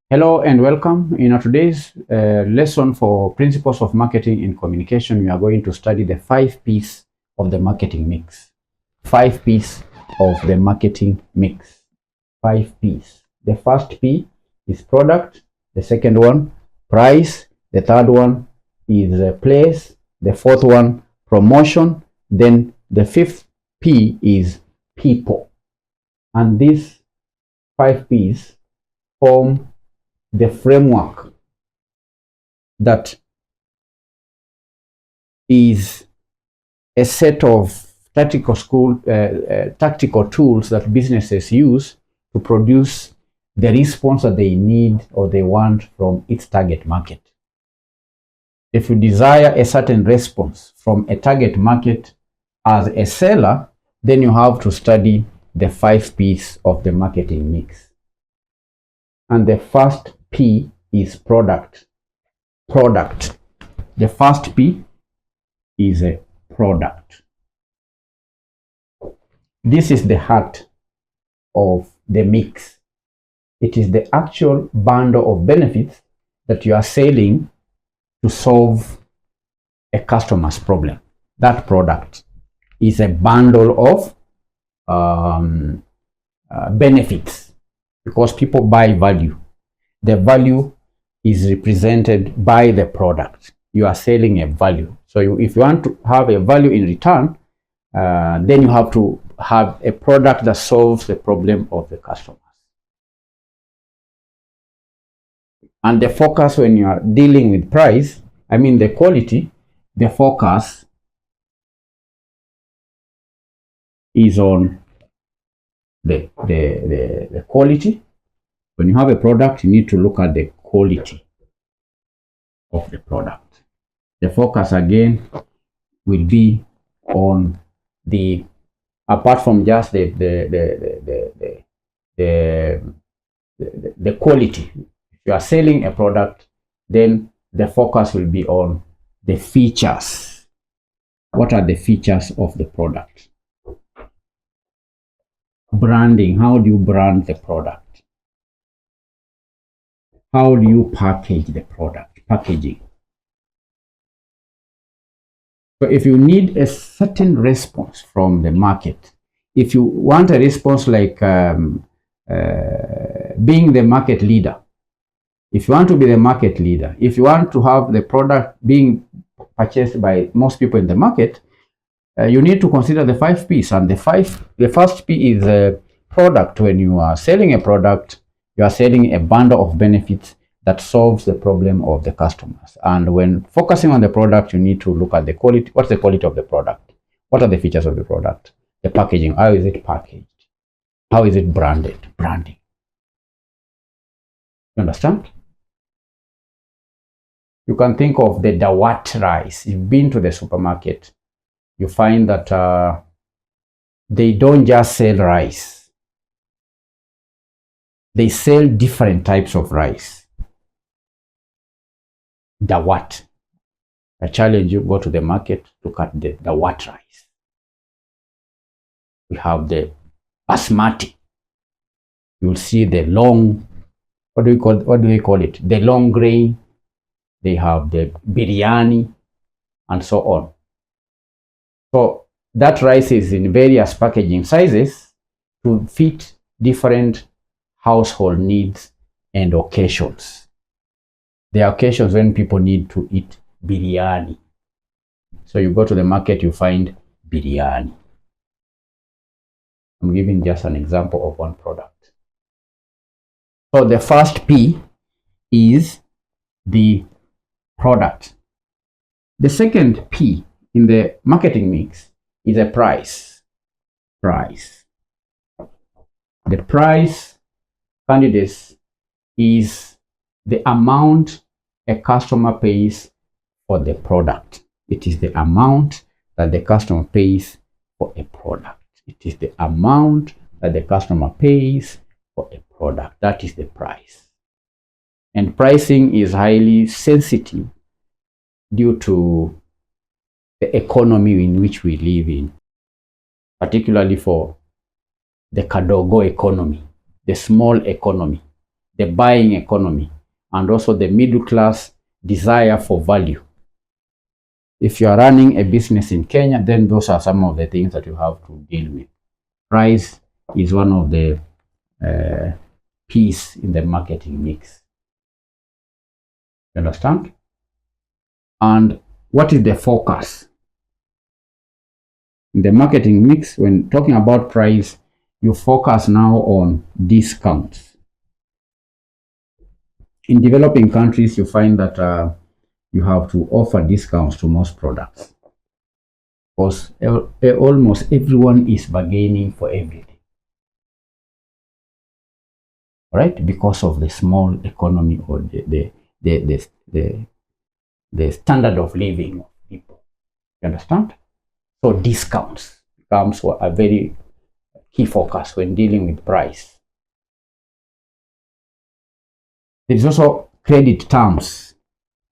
Hello and welcome. In today's lesson for Principles of Marketing in Communication, we are going to study the 5 P's of the marketing mix. 5 P's of the marketing mix. 5 P's. The first P is product. The second one, price. The third one is place. The fourth one, promotion. Then the fifth P is people. And these 5 P's form the framework that is a set of tactical tools that businesses use to produce the response that they need or they want from its target market. If you desire a certain response from a target market as a seller, then you have to study the 5 P's of the marketing mix. And the first P is product. Product. The first P is a product. This is the heart of the mix. It is the actual bundle of benefits that you are selling to solve a customer's problem. That product is a bundle of benefits, because people buy value. The value is represented by the product. You are selling a value. So if you want to have a value in return, then you have to have a product that solves the problem of the customers. And the focus when you are dealing with price, I mean the quality, the focus is on the quality. When you have a product, you need to look at the quality of the product. The focus again will be on the, apart from just the quality. If you are selling a product, then the focus will be on the features. What are the features of the product? Branding. How do you brand the product? How do you package the product? Packaging. So if you need a certain response from the market, if you want a response like being the market leader, if you want to be the market leader, if you want to have the product being purchased by most people in the market, you need to consider the 5 P's. And the first P is a product. When you are selling a product, you are selling a bundle of benefits that solves the problem of the customers. And when focusing on the product, you need to look at the quality. What's the quality of the product? What are the features of the product? The packaging. How is it packaged? How is it branded? Branding. You understand? You can think of the Dawat rice. You've been to the supermarket, you find that they don't just sell rice. They sell different types of rice. Dawat. I challenge you, go to the market, look at the Dawat rice. We have the basmati. You'll see the long, what do we call it? The long grain. They have the biryani and so on. So that rice is in various packaging sizes to fit different household needs and occasions. There are occasions when people need to eat biryani. So you go to the market, you find biryani. I'm giving just an example of one product. So the first P is the product. The second P in the marketing mix is a price. Price. The price, candidates, is the amount a customer pays for the product. It is the amount that the customer pays for a product. It is the amount that the customer pays for a product. That is the price. And pricing is highly sensitive due to the economy in which we live in, particularly for the Kadogo economy. the small economy, the buying economy, and also the middle class desire for value. If you are running a business in Kenya, then those are some of the things that you have to deal with. Price is one of the piece in the marketing mix. You understand? And what is the focus? In the marketing mix, when talking about price, you focus now on discounts. In developing countries, you find that you have to offer discounts to most products because almost everyone is bargaining for everything, right? Because of the small economy or the standard of living of people. You understand? So discounts becomes a very key focus when dealing with price. There is also credit terms.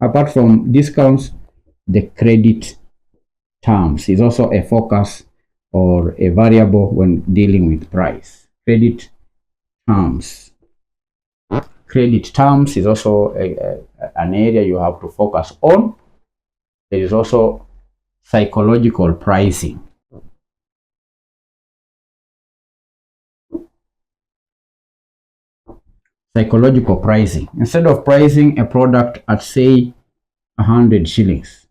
Apart from discounts, the credit terms is also a focus or a variable when dealing with price. Credit terms. Credit terms is also an area you have to focus on. There is also psychological pricing. Psychological pricing. Instead of pricing a product at say 100 shillings,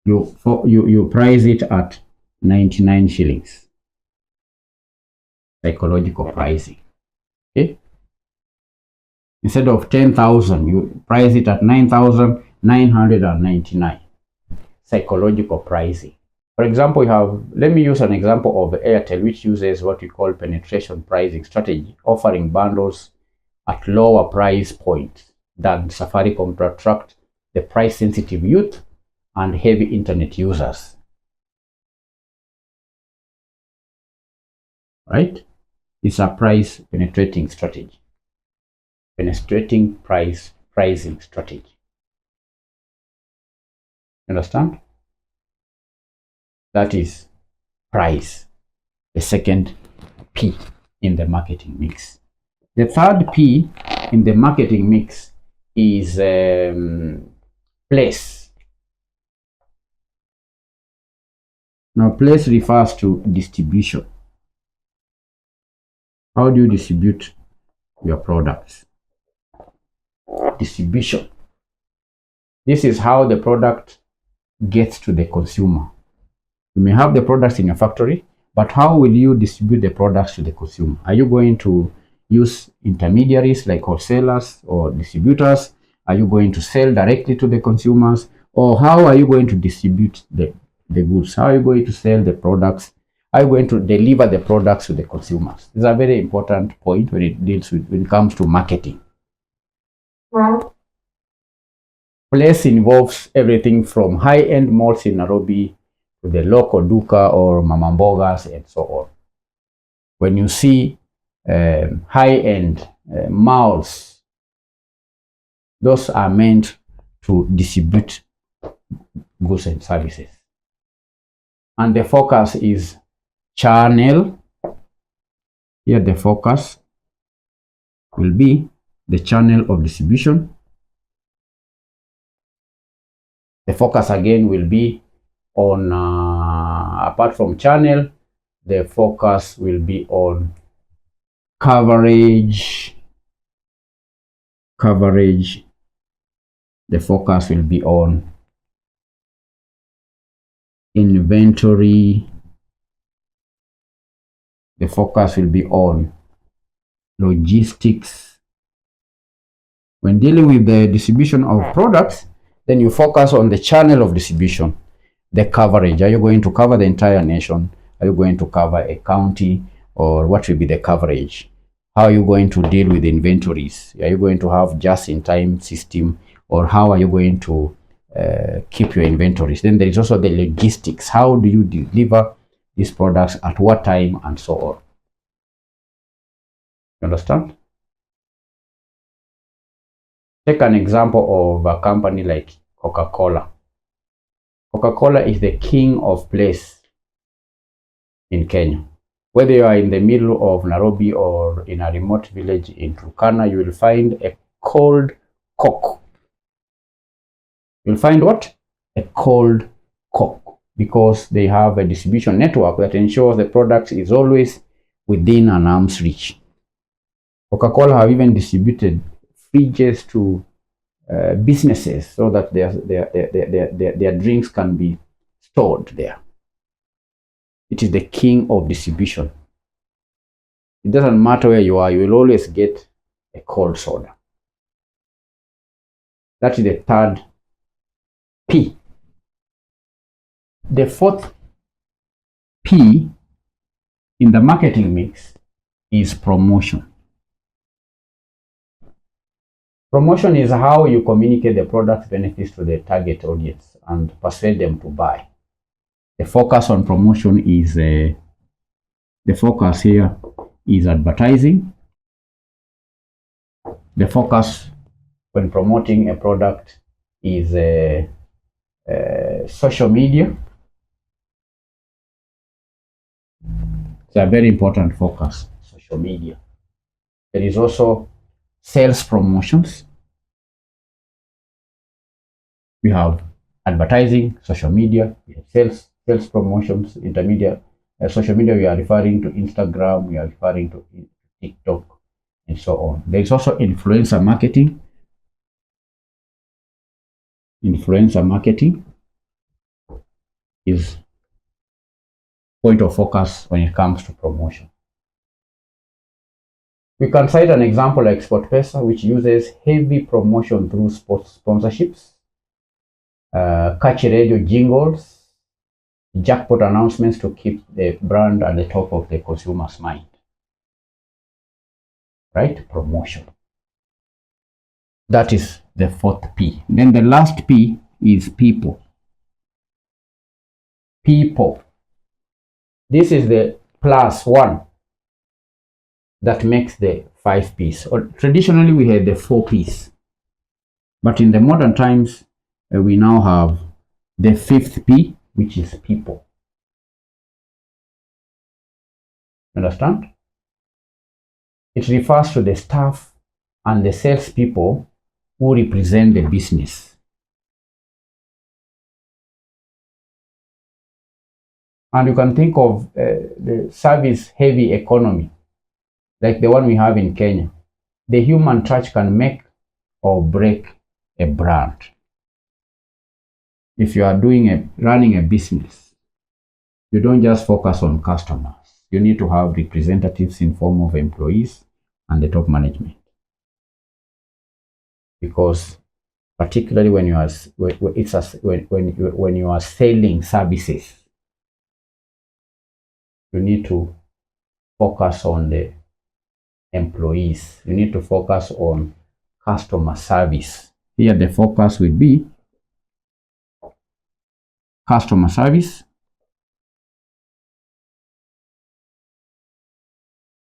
you price it at 99 shillings. Psychological pricing. Okay. Instead of 10,000, you price it at 9,999. Psychological pricing. For example, let me use an example of Airtel, which uses what we call penetration pricing strategy, offering bundles at lower price points than Safaricom to attract the price-sensitive youth and heavy internet users. Right? It's a price penetrating strategy. Penetrating pricing strategy. Understand? That is price, the second P in the marketing mix. The third P in the marketing mix is place. Now, place refers to distribution. How do you distribute your products? Distribution. This is how the product gets to the consumer. You may have the products in your factory, but how will you distribute the products to the consumer? Are you going to use intermediaries like wholesalers or distributors? Are you going to sell directly to the consumers? Or how are you going to distribute the goods? How are you going to sell the products? Are you going to deliver the products to the consumers? This is a very important point when it comes to marketing. Place involves everything from high-end malls in Nairobi to the local duka or mama mbogas and so on. When you see high-end malls, those are meant to distribute goods and services. And the focus is channel. Here the focus will be the channel of distribution. The focus again will be on, apart from channel, the focus will be on coverage. The focus will be on inventory. The focus will be on logistics. When dealing with the distribution of products, then you focus on the channel of distribution, the coverage. Are you going to cover the entire nation? Are you going to cover a county? Or what will be the coverage? How are you going to deal with inventories? Are you going to have just-in-time system? Or how are you going to keep your inventories? Then there is also the logistics. How do you deliver these products, at what time, and so on? You understand? Take an example of a company like Coca-Cola. Coca-Cola is the king of place in Kenya. Whether you are in the middle of Nairobi or in a remote village in Turkana, you will find a cold cock. You'll find what? A cold cock, because they have a distribution network that ensures the product is always within an arm's reach. Coca-Cola have even distributed fridges to businesses so that their drinks can be stored there. It is the king of distribution. It doesn't matter where you are, you will always get a cold soda. That is the third P. The fourth P in the marketing mix is promotion. Promotion is how you communicate the product benefits to the target audience and persuade them to buy. The focus on promotion is the focus here is advertising. The focus when promoting a product is social media. It's a very important focus, social media. There is also sales promotions. We have advertising, social media, we have sales promotions, intermediate. Social media, we are referring to Instagram, we are referring to TikTok, and so on. There is also influencer marketing. Influencer marketing is point of focus when it comes to promotion. We can cite an example like SportPesa, which uses heavy promotion through sports sponsorships, catchy radio jingles, jackpot announcements to keep the brand at the top of the consumer's mind. Right? Promotion. That is the fourth P. Then the last P is people. People. This is the plus one that makes the 5 P's. Or traditionally, we had the 4 P's. But in the modern times, we now have the 5th P, which is people. Understand? It refers to the staff and the salespeople who represent the business. And you can think of the service-heavy economy, like the one we have in Kenya. The human touch can make or break a brand. If you are running a business, you don't just focus on customers. You need to have representatives in form of employees and the top management. Because particularly when you are when you are selling services, you need to focus on the employees. You need to focus on customer service. Here the focus will be customer service.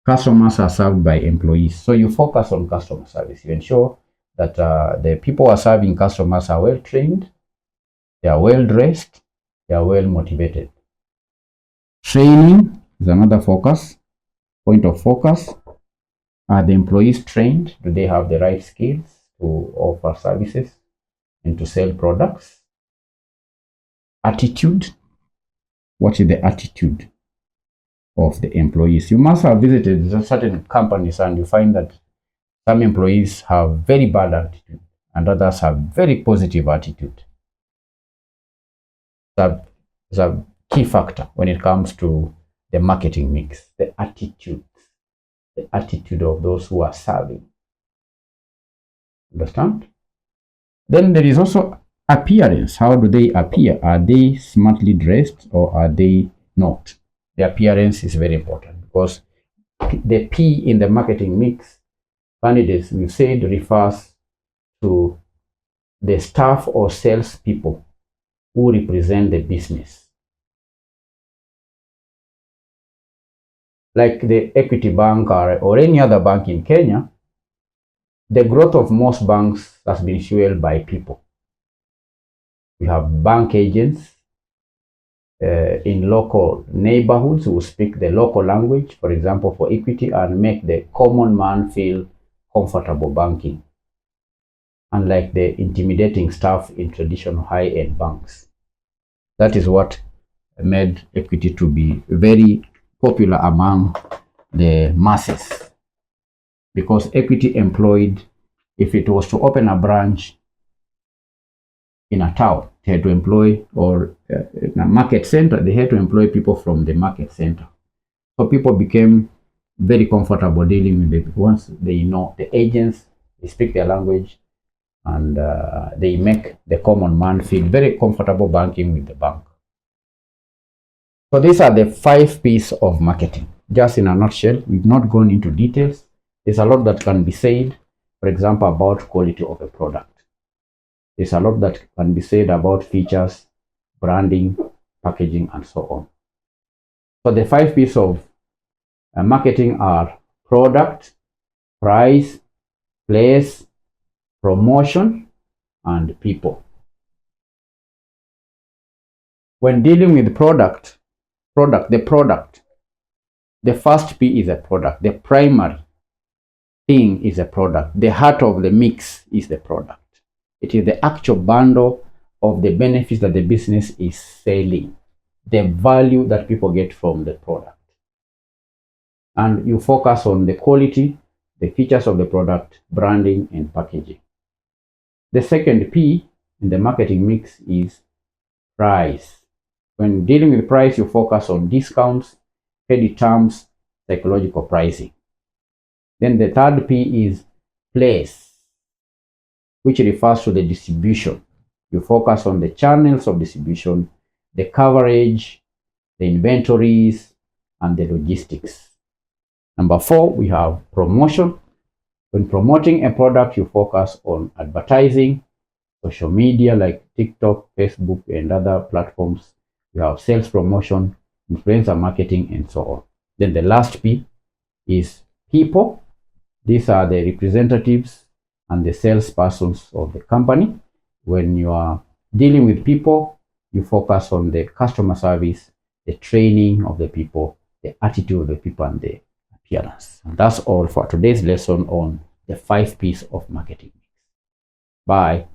Customers are served by employees. So you focus on customer service. You ensure that the people who are serving customers are well trained, they are well dressed, they are well motivated. Training is another focus, point of focus. Are the employees trained? Do they have the right skills to offer services and to sell products? Attitude. What is the attitude of the employees? You must have visited certain companies and you find that some employees have very bad attitude and others have very positive attitude. That's a key factor when it comes to the marketing mix, the attitude of those who are serving. Understand? Then there is also appearance. How do they appear? Are they smartly dressed or are they not? The appearance is very important because the P in the marketing mix, candidates, we said, refers to the staff or salespeople who represent the business. Like the Equity Bank or any other bank in Kenya, the growth of most banks has been fueled by people. We have bank agents, in local neighborhoods who speak the local language, for example, for equity, and make the common man feel comfortable banking, unlike the intimidating staff in traditional high-end banks. That is what made equity to be very popular among the masses, because equity employed, if it was to open a branch in a town, they had to employ, or in a market center, they had to employ people from the market center. So people became very comfortable dealing with it once they know the agents, they speak their language, and they make the common man feel very comfortable banking with the bank. So these are the 5 P's of marketing. Just in a nutshell, we've not gone into details. There's a lot that can be said, for example, about quality of a product. There's a lot that can be said about features, branding, packaging, and so on. So the 5 P's of marketing are product, price, place, promotion, and people. When dealing with the product, the first P is a product. The primary thing is a product. The heart of the mix is the product. It is the actual bundle of the benefits that the business is selling, the value that people get from the product. And you focus on the quality, the features of the product, branding, and packaging. The second P in the marketing mix is price. When dealing with price, you focus on discounts, credit terms, psychological pricing. Then the third P is place, which refers to the distribution. You focus on the channels of distribution, the coverage, the inventories, and the logistics. Number 4, we have promotion. When promoting a product, you focus on advertising, social media like TikTok, Facebook, and other platforms. You have sales promotion, influencer marketing, and so on. Then the last P is people. These are the representatives and the salespersons of the company. When you are dealing with people, you focus on the customer service, the training of the people, the attitude of the people, and the appearance. And that's all for today's lesson on the 5 P's of marketing. Bye.